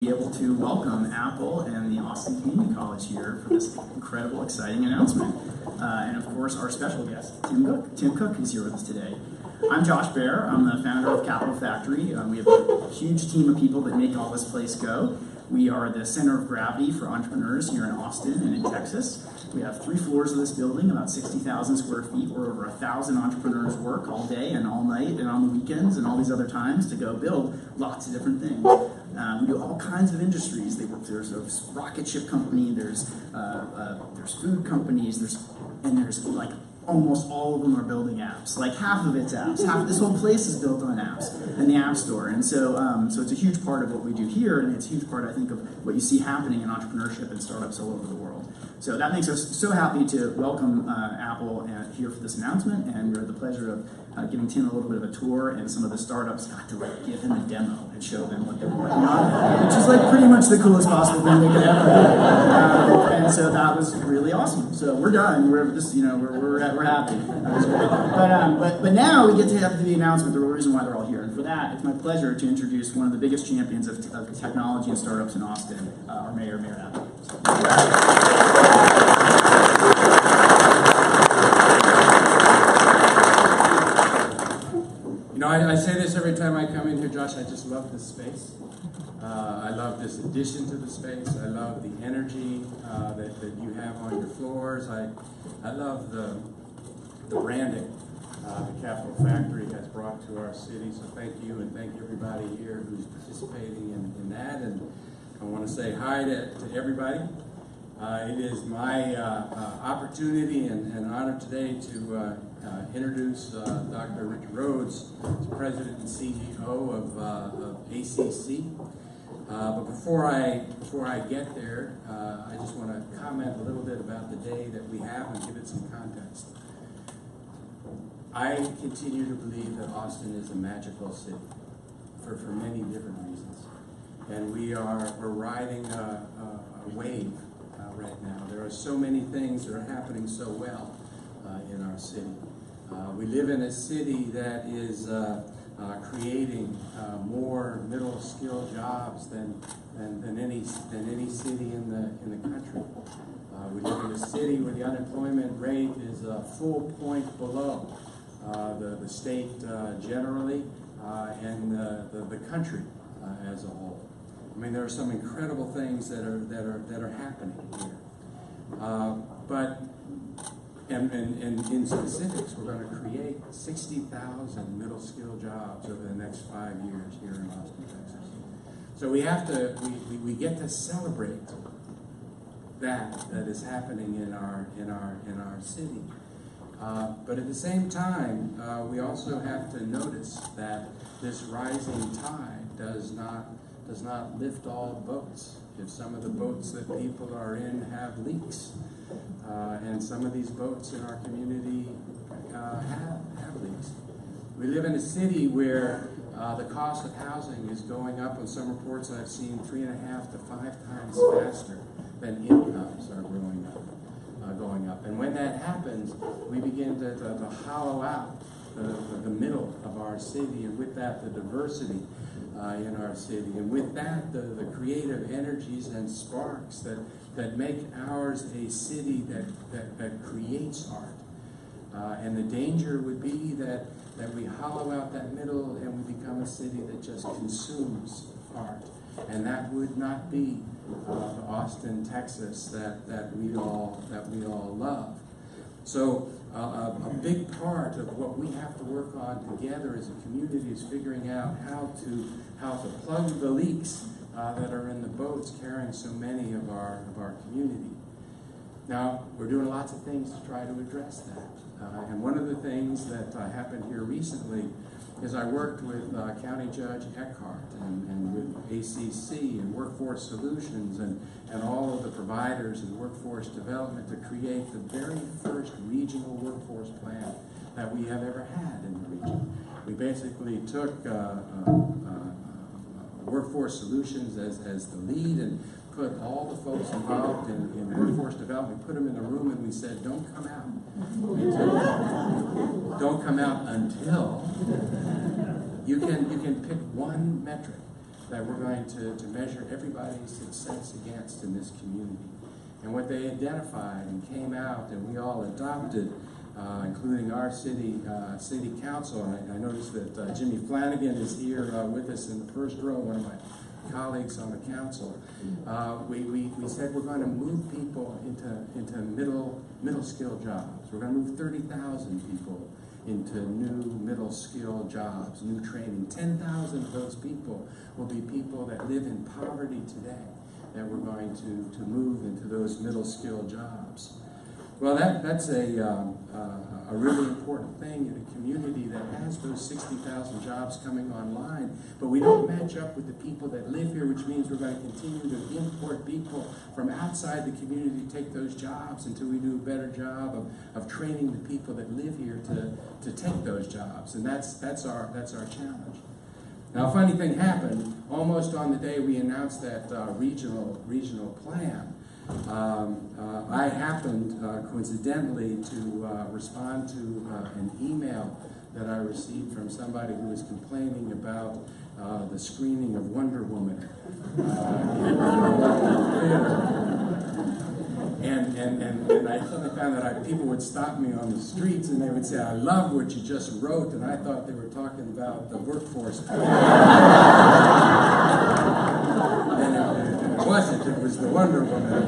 Be able to welcome Apple and the Austin Community College here for this incredible, exciting announcement. And of course, our special guest, Tim Cook. Tim Cook is here with us today. I'm Josh Baer. I'm the founder of Capital Factory. We have a huge team of people that make all this place go. We are the center of gravity for entrepreneurs here in Austin and in Texas. We have 3 floors of this building, about 60,000 square feet, where over 1,000 entrepreneurs work all day and all night and on the weekends and all these other times to go build lots of different things. We do all kinds of industries. There's a rocket ship company, there's food companies, there's like almost all of them are building apps. Like half of it's apps. This whole place is built on apps and the App Store. And so it's a huge part of what we do here, and it's a huge part, I think, of what you see happening in entrepreneurship and startups all over the world. So that makes us so happy to welcome Apple here for this announcement, and we had the pleasure of giving Tim a little bit of a tour, and some of the startups got to give him a demo and show them what they were working on, which is like pretty much the coolest possible thing they could ever do. And so that was really awesome. So we're done. We're just, we're happy. That was great. But now we get to have the announcement, the real reason why they're all here. And for that, it's my pleasure to introduce one of the biggest champions of technology and startups in Austin, our Mayor Apple. I say this every time I come in here, Josh. I just love this space. I love this addition to the space. I love the energy that you have on your floors. I love the branding the Capital Factory has brought to our city. So thank you, and thank everybody here who's participating in that. And I want to say hi to everybody. It is my opportunity and honor today to introduce Dr. Richard Rhodes, President and CEO of ACC. But before I get there, I just want to comment a little bit about the day that we have and give it some context. I continue to believe that Austin is a magical city for many different reasons, and we're riding a wave right now. There are so many things that are happening so well in our city. We live in a city that is creating more middle-skill jobs than any city in the country. We live in a city where the unemployment rate is a full point below the state generally and the country as a whole. I mean, there are some incredible things that are happening here. But in specifics, we're going to create 60,000 middle-skill jobs over the next 5 years here in Austin, Texas. So we get to celebrate that is happening in our city. But at the same time, we also have to notice that this rising tide does not lift all boats. If some of the boats that people are in have leaks, and some of these boats in our community have leaks. We live in a city where the cost of housing is going up. On some reports I've seen 3.5 to 5 times faster than incomes are going up. And when that happens, we begin to hollow out the middle of our city, and with that, the diversity in our city, and with that, the creative energies and sparks that make ours a city that creates art. And the danger would be that we hollow out that middle and we become a city that just consumes art. And that would not be the Austin, Texas that we all love. So a big part of what we have to work on together as a community is figuring out how to plug the leaks that are in the boats carrying so many of our community. Now, we're doing lots of things to try to address that. And one of the things that happened here recently is I worked with County Judge Eckhart and with ACC and Workforce Solutions and all of the providers in workforce development to create the very first regional workforce plan that we have ever had in the region. We basically took Workforce Solutions as the lead and put all the folks involved in workforce development, put them in a room, and we said, don't come out until you can pick one metric that we're going to measure everybody's success against in this community. And what they identified and came out and we all adopted, including our city council. And I noticed that Jimmy Flanagan is here with us in the first row, one of my colleagues on the council. We said we're going to move people into middle skill jobs. We're going to move 30,000 people into new middle skill jobs, new training. 10,000 of those people will be people that live in poverty today, that we're going to move into those middle skill jobs. Well, that's a really important thing in a community that has those 60,000 jobs coming online, but we don't match up with the people that live here, which means we're going to continue to import people from outside the community to take those jobs until we do a better job of training the people that live here to take those jobs, and that's our challenge. Now, a funny thing happened almost on the day we announced that regional plan. I happened coincidentally to respond to an email that I received from somebody who was complaining about the screening of Wonder Woman in the theater. And I suddenly found that people would stop me on the streets and they would say, "I love what you just wrote," and I thought they were talking about the workforce. It wasn't. It was the Wonder Woman.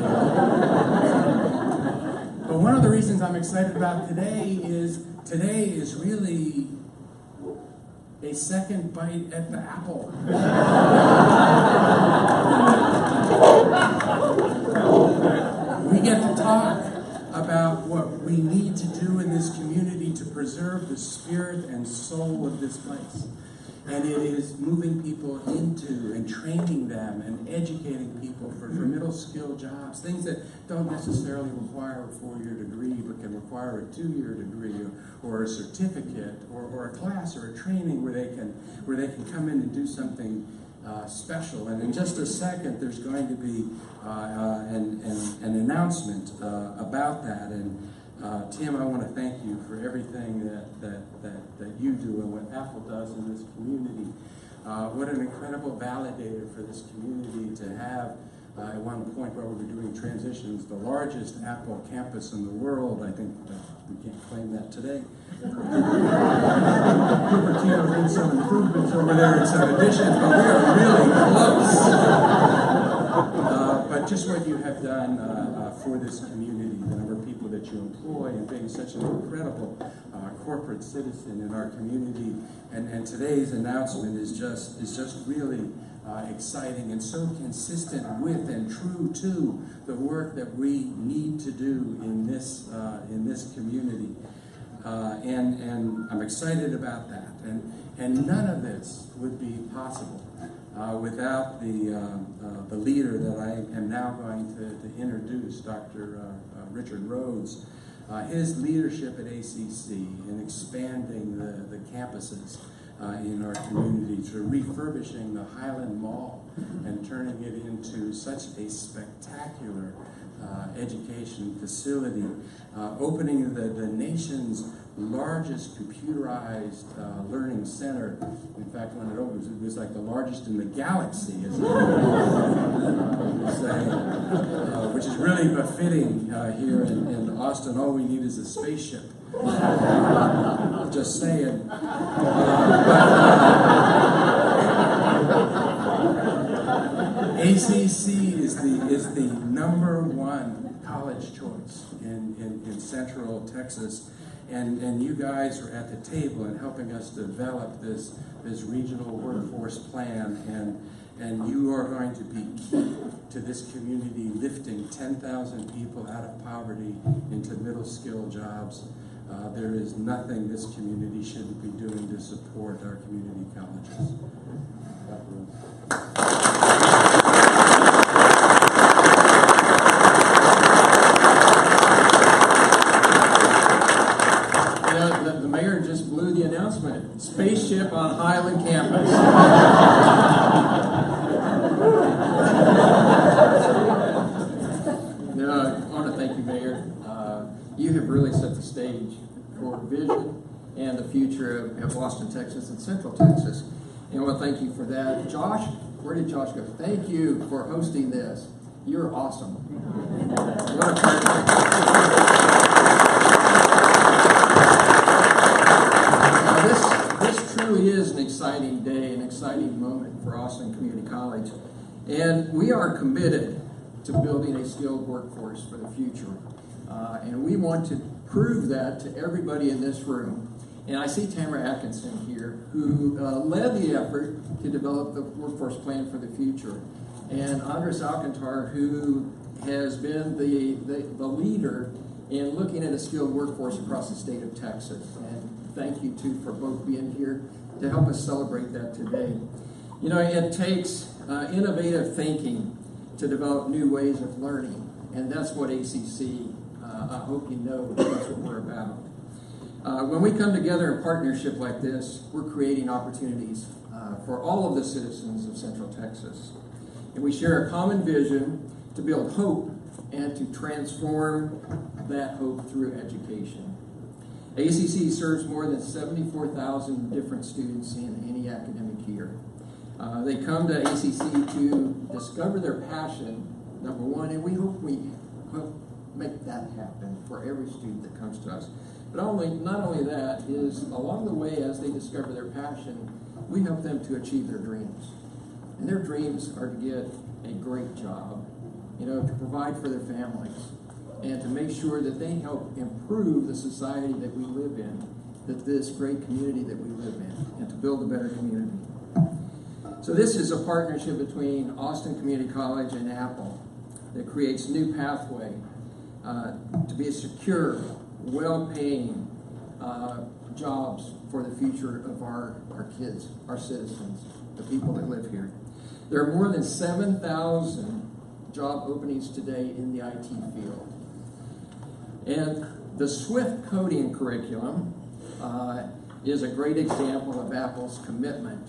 But one of the reasons I'm excited about today is really a second bite at the apple. We get to talk about what we need to do in this community to preserve the spirit and soul of this place. And it is moving people into and training them and educating people for middle skill jobs, things that don't necessarily require a 4-year degree, but can require a 2-year degree or a certificate or a class or a training where they can come in and do something special. And in just a second, there's going to be an announcement about that. And Tim, I want to thank you for everything that you do and what Apple does in this community. What an incredible validator for this community to have, at one point where we were doing transitions, the largest Apple campus in the world. I think we can't claim that today. Cupertino needs some improvements over there and some additions, but we are really close. But just what you have done for this community, the number of people that you employ, and being such an incredible corporate citizen in our community, and today's announcement is just really exciting and so consistent with and true to the work that we need to do in this community, and I'm excited about that. And none of this would be possible without the leader that I am now going to introduce, Dr. Richard Rhodes. His leadership at ACC in expanding the campuses in our community, to refurbishing the Highland Mall and turning it into such a spectacular education facility, opening the nation's largest computerized learning center. In fact, when it opened, it was like the largest in the galaxy, as which is really befitting here in Austin. All we need is a spaceship. Just saying. ACC is the #1 college choice in Central Texas, and you guys are at the table and helping us develop this regional workforce plan, and you are going to be key to this community lifting 10,000 people out of poverty into middle skill jobs. There is nothing this community shouldn't be doing to support our community colleges. The mayor just blew the announcement. Spaceship on Highland campus. I want to thank you, Mayor. You have really set the stage for vision and the future of Austin, Texas and Central Texas. And I want to thank you for that. Josh, Where did Josh go? Thank you for hosting this. You're awesome. What a partner. This truly is an exciting day, an exciting moment for Austin Community College. And we are committed to building a skilled workforce for the future. And we want to prove that to everybody in this room. And I see Tamara Atkinson here, who led the effort to develop the workforce plan for the future. And Andres Alcantar, who has been the leader in looking at a skilled workforce across the state of Texas. And thank you, too, for both being here to help us celebrate that today. You know, it takes innovative thinking to develop new ways of learning. And that's what ACC, I hope you know, that's what we're about. When we come together in partnership like this, we're creating opportunities for all of the citizens of Central Texas. And we share a common vision to build hope and to transform that hope through education. ACC serves more than 74,000 different students in any academic year. They come to ACC to discover their passion, number one, and we hope we make that happen for every student that comes to us. But not only that, is along the way as they discover their passion, we help them to achieve their dreams. And their dreams are to get a great job, you know, to provide for their families, and to make sure that they help improve the society that we live in, that this great community that we live in, and to build a better community. So this is a partnership between Austin Community College and Apple that creates a new pathway to be a secure, well-paying jobs for the future of our kids, our citizens, the people that live here. There are more than 7,000 job openings today in the IT field. And the Swift coding curriculum is a great example of Apple's commitment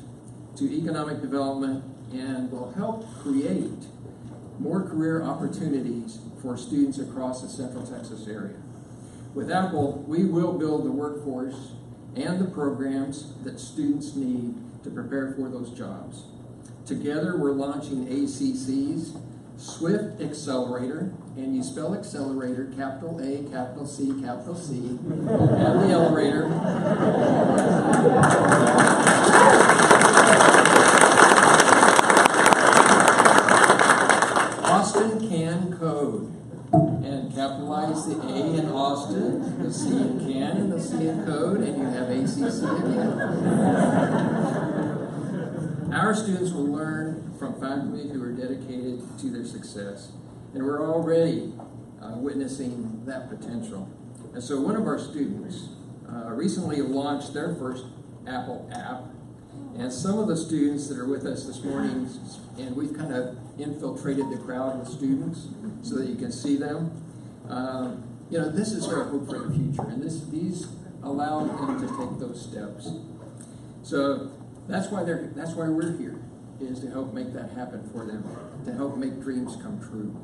to economic development and will help create more career opportunities for students across the Central Texas area. With Apple, we will build the workforce and the programs that students need to prepare for those jobs. Together, we're launching ACC's Swift Accelerator, and you spell accelerator, capital A, capital C, and the elevator. Austin can code, and capitalize the A in Austin, the C in can, and the C in code, and you have ACC again. Our students will learn from faculty who are dedicated to their success, and we're already witnessing that potential. And so one of our students recently launched their first Apple app, and some of the students that are with us this morning, and we've kind of infiltrated the crowd with students so that you can see them. You know, this is our hope for the future, and these allow them to take those steps. So that's why we're here, is to help make that happen for them, to help make dreams come true.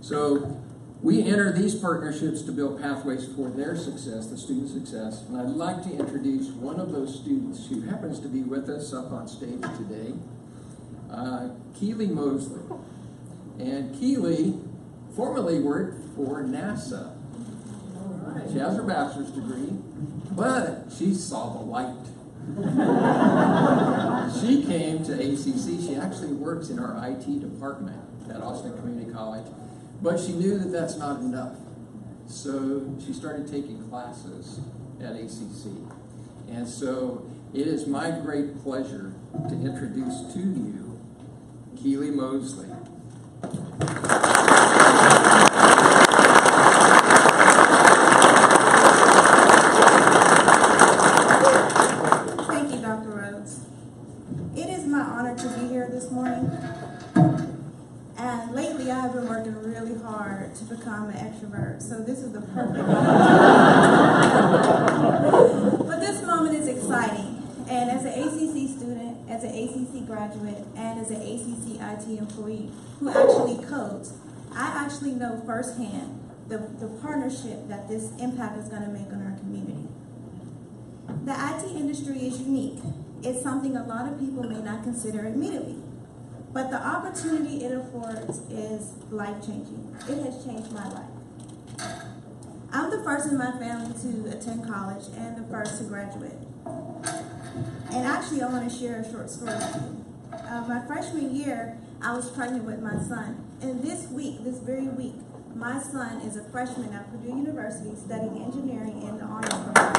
So we enter these partnerships to build pathways for their success, the student success. And I'd like to introduce one of those students who happens to be with us up on stage today, Keely Mosley. And Keely formerly worked for NASA. She has her bachelor's degree, but she saw the light. She came to ACC. She actually works in our IT department at Austin Community College, but she knew that that's not enough. So she started taking classes at ACC. And so it is my great pleasure to introduce to you Keely Mosley. Thank you, Dr. Rhodes. It is my honor to be here this morning. And lately I have been working really hard to become an extrovert, so this is the perfect moment. But this moment is exciting. And as an ACC student, as an ACC graduate, and as an ACC IT employee who actually codes, I actually know firsthand the partnership that this impact is going to make on our community. The IT industry is unique. It's something a lot of people may not consider immediately. but the opportunity it affords is life-changing. It has changed my life. I'm the first in my family to attend college and the first to graduate. And actually, I want to share a short story with you. My freshman year, I was pregnant with my son. And this very week, my son is a freshman at Purdue University studying engineering in the honors program.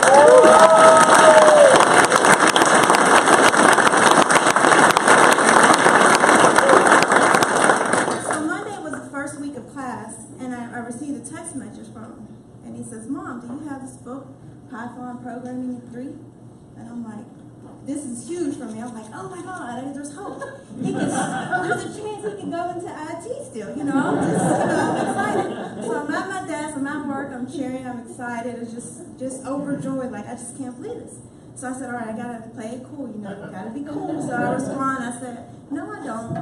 So Monday was the first week of class, and I received a text message from him. And he says, "Mom, do you have this book, Python Programming in 3?" And I'm like, this is huge for me. I'm like, oh my God, there's hope. There's a chance he can go into IT still, I'm excited. So I'm at my desk, I'm at work, I'm cheering, I'm excited, it's just overjoyed, like I just can't believe this. So I said, all right, I gotta play it cool, gotta be cool. So I respond, I said, no, I don't.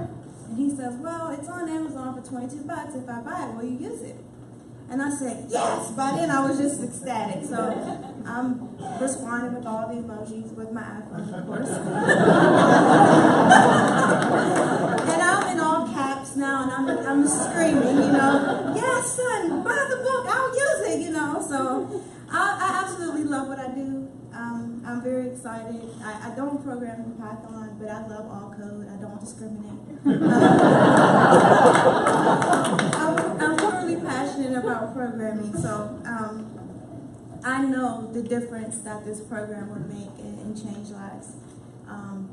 And he says, well, it's on Amazon for $22. If I buy it, will you use it? And I said, yes. By then I was just ecstatic. So I'm responding with all the emojis with my iPhone, of course. And I'm in all caps now, and I'm screaming, yes, son, buy the book, I'll use it, So I absolutely love what I do. I'm very excited. I don't program in Python, but I love all code. I don't discriminate. I'm totally passionate about programming, so I know the difference that this program would make and change lives,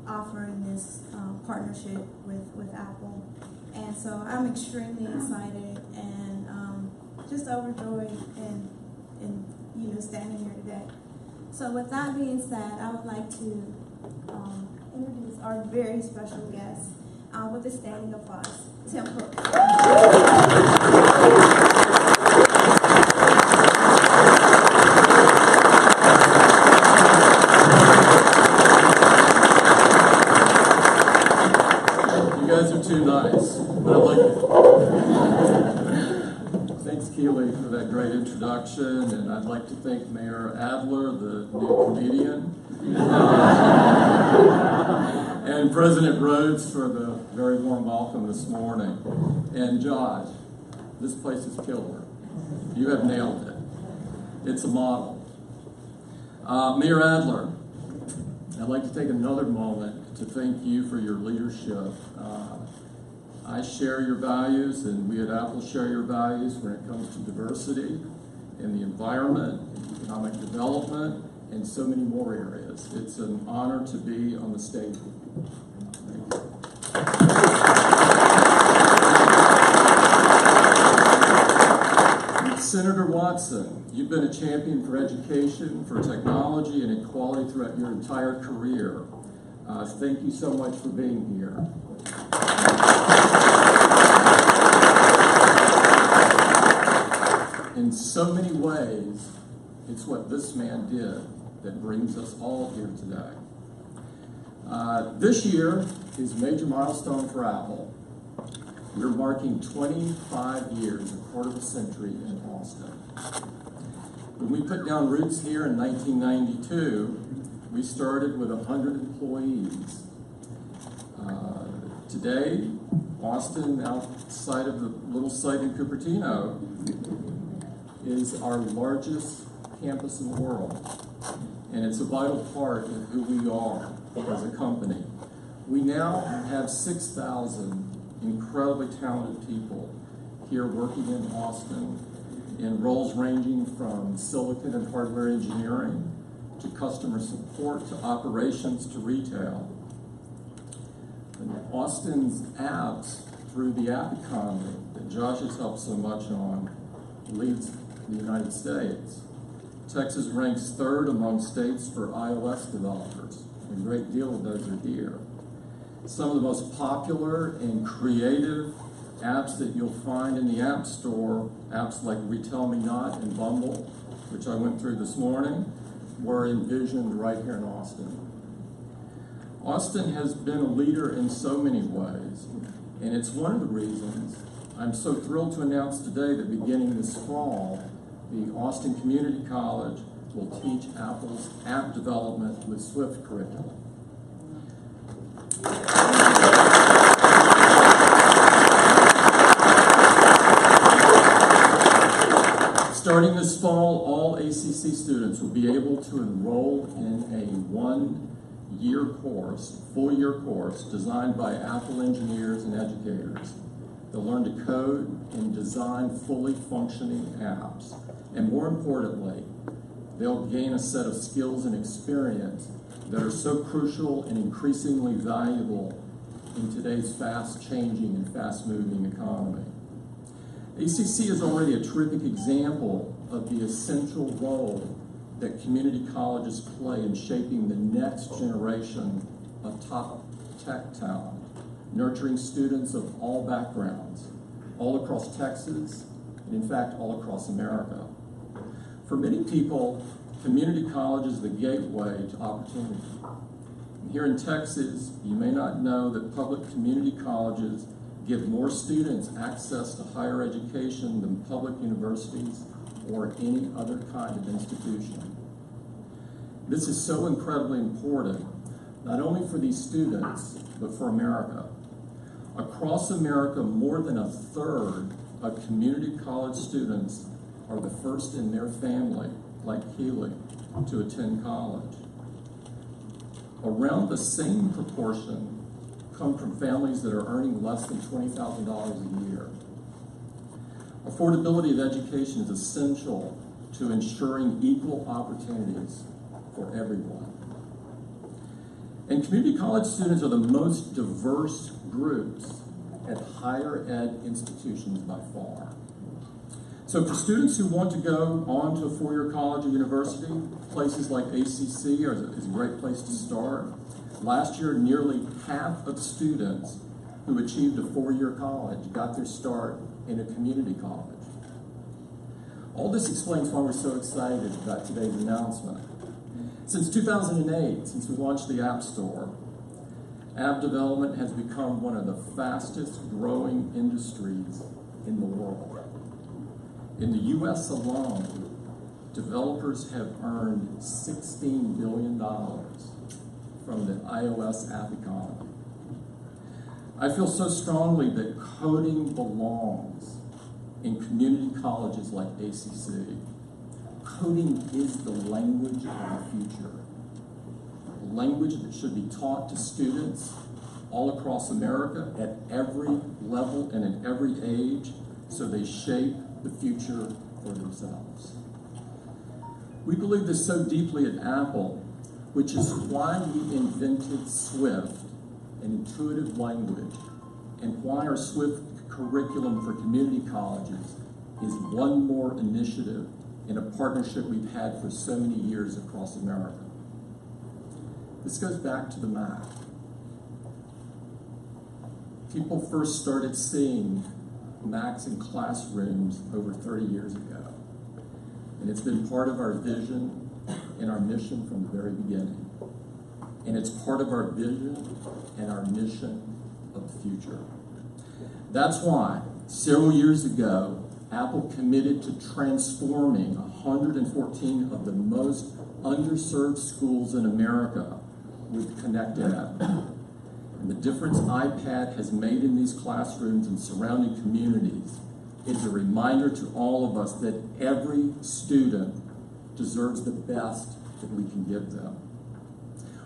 offering this partnership with Apple. And so I'm extremely excited and just overjoyed and standing here today. So with that being said, I would like to introduce our very special guest with a standing applause, Tim Cook. You guys are too nice. I like it. Thanks, Keely, for that great introduction, and I'd like to thank Mayor Adler, the new comedian, and President Rhodes for the very warm welcome this morning. And Josh, this place is killer. You have nailed it. It's a model. Mayor Adler, I'd like to take another moment to thank you for your leadership. I share your values, and we at Apple share your values when it comes to diversity in the environment, economic development, and so many more areas. It's an honor to be on the stage with you. Thank you. Senator Watson, you've been a champion for education, for technology, and equality throughout your entire career. Thank you so much for being here. In so many ways, it's what this man did that brings us all here today. This year is a major milestone for Apple. We're marking 25 years, a quarter of a century in Austin. When we put down roots here in 1992, we started with 100 employees. Today, Austin, outside of the little site in Cupertino, is our largest campus in the world. And it's a vital part of who we are as a company. We now have 6,000 incredibly talented people here working in Austin in roles ranging from silicon and hardware engineering to customer support to operations to retail. And Austin's apps, through the app economy that Josh has helped so much on, leads the United States. Texas ranks third among states for iOS developers. A great deal of those are here. Some of the most popular and creative apps that you'll find in the App Store, apps like Retell Me Not and Bumble, which I went through this morning, were envisioned right here in Austin. Austin has been a leader in so many ways, and it's one of the reasons I'm so thrilled to announce today that beginning this fall, the Austin Community College will teach Apple's app development with Swift curriculum. Starting this fall, all ACC students will be able to enroll in a one-year course, full-year course, designed by Apple engineers and educators. They'll learn to code and design fully functioning apps. And more importantly, they'll gain a set of skills and experience that are so crucial and increasingly valuable in today's fast-changing and fast-moving economy. ACC is already a terrific example of the essential role that community colleges play in shaping the next generation of top tech talent, nurturing students of all backgrounds, all across Texas, and in fact, all across America. For many people, community college is the gateway to opportunity. Here in Texas, you may not know that public community colleges give more students access to higher education than public universities or any other kind of institution. This is so incredibly important, not only for these students, but for America. Across America, more than a third of community college students are the first in their family, like Keeley, to attend college. Around the same proportion come from families that are earning less than $20,000 a year. Affordability of education is essential to ensuring equal opportunities for everyone. And community college students are the most diverse groups at higher ed institutions by far. So for students who want to go on to a four-year college or university, places like ACC is a great place to start. Last year, nearly half of students who achieved a four-year college got their start in a community college. All this explains why we're so excited about today's announcement. Since 2008, since we launched the App Store, app development has become one of the fastest growing industries in the world. In the US alone, developers have earned $16 billion from the iOS app economy. I feel so strongly that coding belongs in community colleges like ACC. Coding is the language of the future. A language that should be taught to students all across America at every level and at every age so they shape the future for themselves. We believe this so deeply at Apple, which is why we invented Swift, an intuitive language, and why our Swift curriculum for community colleges is one more initiative in a partnership we've had for so many years across America. This goes back to the Mac. People first started seeing Macs in classrooms over 30 years ago. And it's been part of our vision and our mission from the very beginning. And it's part of our vision and our mission of the future. That's why, several years ago, Apple committed to transforming 114 of the most underserved schools in America with ConnectEd. And the difference iPad has made in these classrooms and surrounding communities is a reminder to all of us that every student deserves the best that we can give them.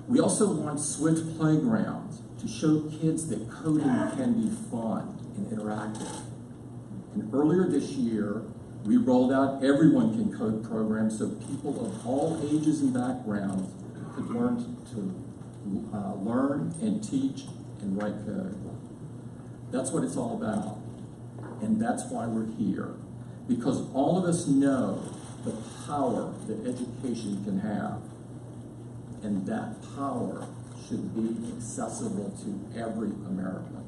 We also want Swift playgrounds to show kids that coding can be fun and interactive. And earlier this year, we rolled out Everyone Can Code programs so people of all ages and backgrounds could learn to learn and teach and write code. That's what it's all about. And that's why we're here. Because all of us know the power that education can have. And that power should be accessible to every American.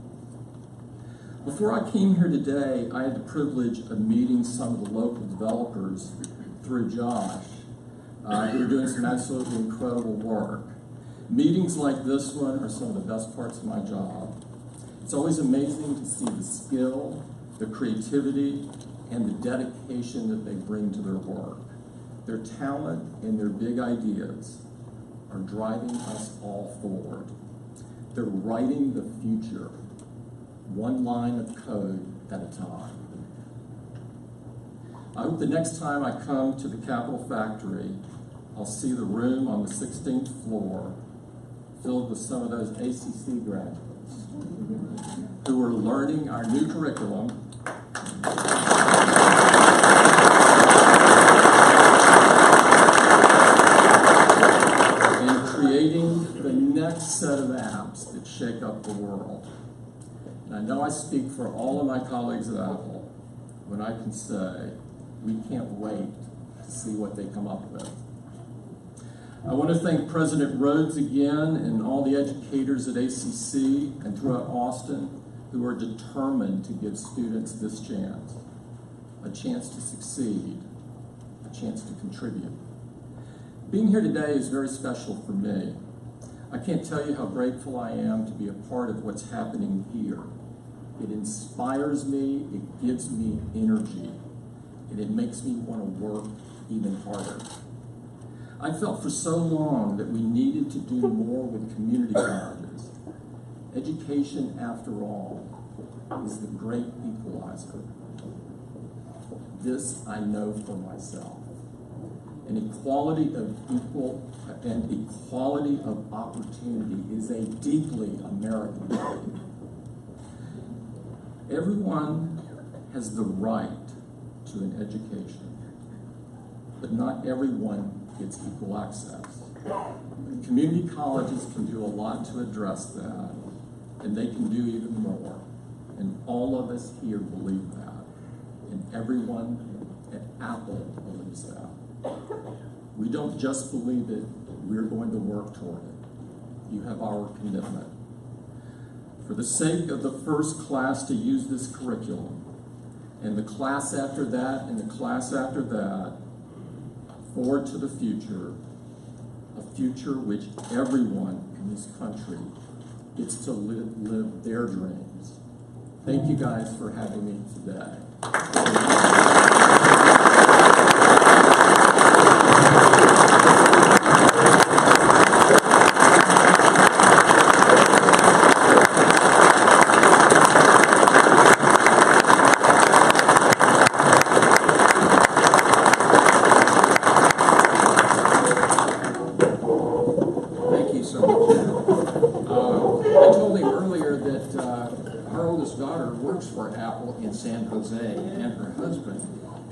Before I came here today, I had the privilege of meeting some of the local developers through Josh, who are doing some absolutely incredible work. Meetings like this one are some of the best parts of my job. It's always amazing to see the skill, the creativity, and the dedication that they bring to their work. Their talent and their big ideas are driving us all forward. They're writing the future, one line of code at a time. I hope the next time I come to the Capitol Factory, I'll see the room on the 16th floor filled with some of those ACC graduates who are learning our new curriculum and creating the next set of apps that shake up the world. And I know I speak for all of my colleagues at Apple when I can say we can't wait to see what they come up with. I want to thank President Rhodes again and all the educators at ACC and throughout Austin who are determined to give students this chance, a chance to succeed, a chance to contribute. Being here today is very special for me. I can't tell you how grateful I am to be a part of what's happening here. It inspires me, it gives me energy, and it makes me want to work even harder. I felt for so long that we needed to do more with community colleges. Education, after all, is the great equalizer. This I know for myself. And equality of opportunity is a deeply American trait. Everyone has the right to an education, but not everyone gets equal access. Community colleges can do a lot to address that, and they can do even more. And all of us here believe that, and everyone at Apple believes that. We don't just believe it, we're going to work toward it. You have our commitment. For the sake of the first class to use this curriculum, and the class after that, and the class after that, forward to the future, a future which everyone in this country gets to live their dreams. Thank you guys for having me today. In San Jose, and her husband.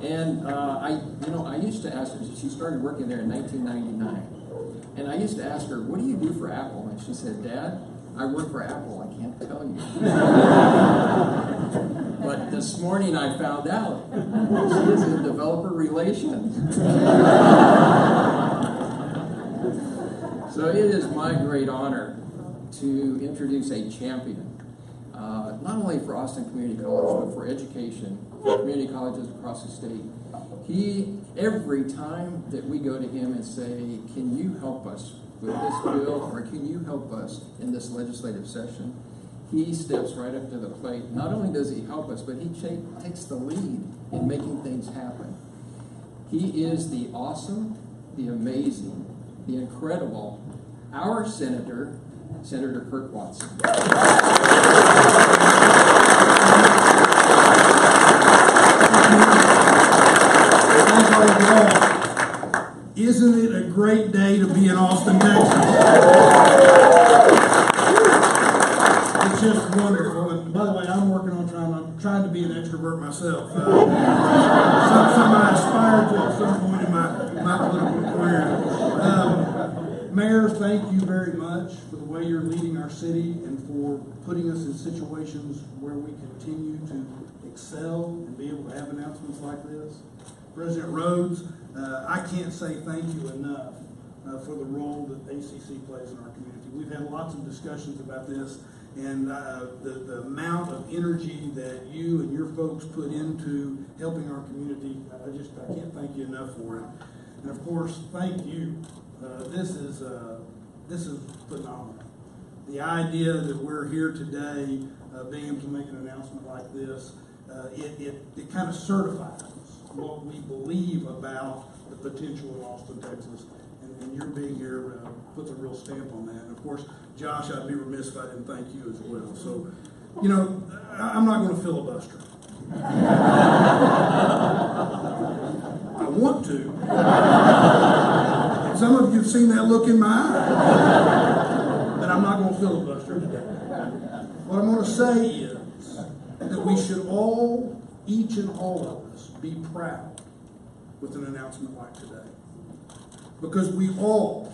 And I used to ask her, she started working there in 1999. And I used to ask her, what do you do for Apple? And she said, Dad, I work for Apple, I can't tell you. But this morning I found out she is in developer relations. So it is my great honor to introduce a champion. Not only for Austin Community College, but for education, for community colleges across the state. Every time that we go to him and say, can you help us with this bill, or can you help us in this legislative session, he steps right up to the plate. Not only does he help us, but he takes the lead in making things happen. He is the awesome, the amazing, the incredible, our Senator Kirk Watson. Isn't it a great day to be in Austin, Texas? It's just wonderful. And by the way, I'm trying to be an extrovert myself. Something I aspire to at some point in my political career. Mayor, thank you very much for the way you're leading our city and for putting us in situations where we continue to excel and be able to have announcements like this. President Rhodes, I can't say thank you enough for the role that ACC plays in our community. We've had lots of discussions about this, and the amount of energy that you and your folks put into helping our community, I can't thank you enough for it. And of course, thank you. This is phenomenal. The idea that we're here today, being able to make an announcement like this, it kind of certifies what we believe about the potential of Austin, Texas, and your being here puts a real stamp on that. And of course, Josh, I'd be remiss if I didn't thank you as well. So, I'm not going to filibuster. have seen that look in my eye. But I'm not going to filibuster today. What I'm going to say is that we should all, each and all of us, be proud with an announcement like today. Because we all,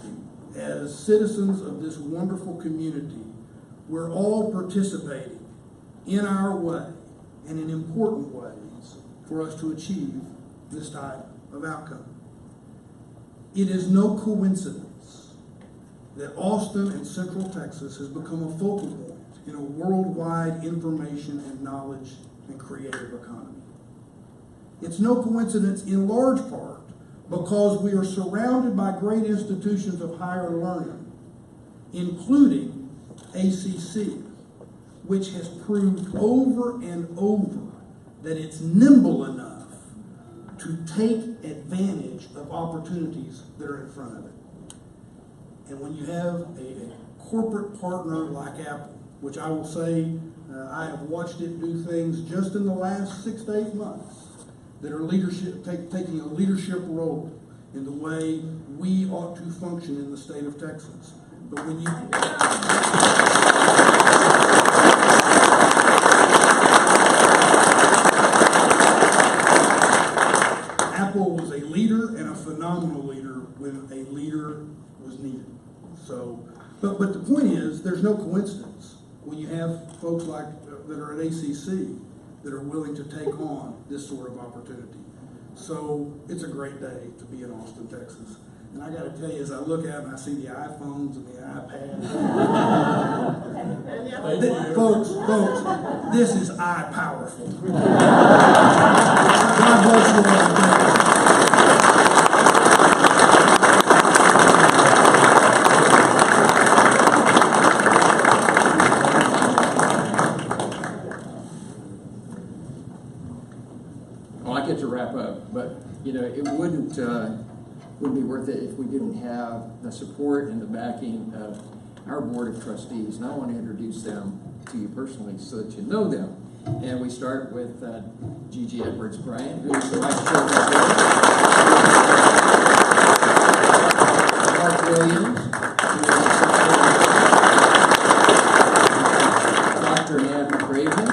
as citizens of this wonderful community, we're all participating in our way and in important ways for us to achieve this type of outcome. It is no coincidence that Austin and Central Texas has become a focal point in a worldwide information and knowledge and creative economy. It's no coincidence in large part because we are surrounded by great institutions of higher learning, including ACC, which has proved over and over that it's nimble enough to take advantage of opportunities that are in front of it. And when you have a corporate partner like Apple, which I will say I have watched it do things just in the last 6 to 8 months that are taking a leadership role in the way we ought to function in the state of Texas. But when you Apple was a leader and a phenomenal leader when a leader was needed. So, but the point is, there's no coincidence when you have folks like that are at ACC that are willing to take on this sort of opportunity. So it's a great day to be in Austin, Texas. And I got to tell you, as I look out and I see the iPhones and the iPads, folks, this is eye-powerful. God bless you all. Well, I get to wrap up, but you know, it wouldn't be worth it if we didn't have the support and the backing of our board of trustees. And I want to introduce them to you personally so that you know them. And we start with Gigi Edwards-Bryant, who is the vice chair of the board. Mark Williams, who is the Dr. Nan Craven.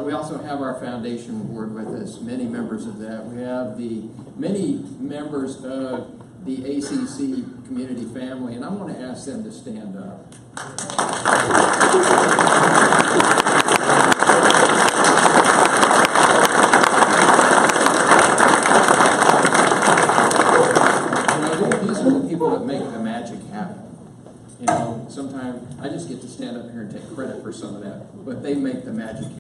We also have our foundation board with us, many members of that. We have many members of the ACC community family, and I want to ask them to stand up. You know, these are the people that make the magic happen. You know, sometimes I just get to stand up here and take credit for some of that, but they make the magic happen.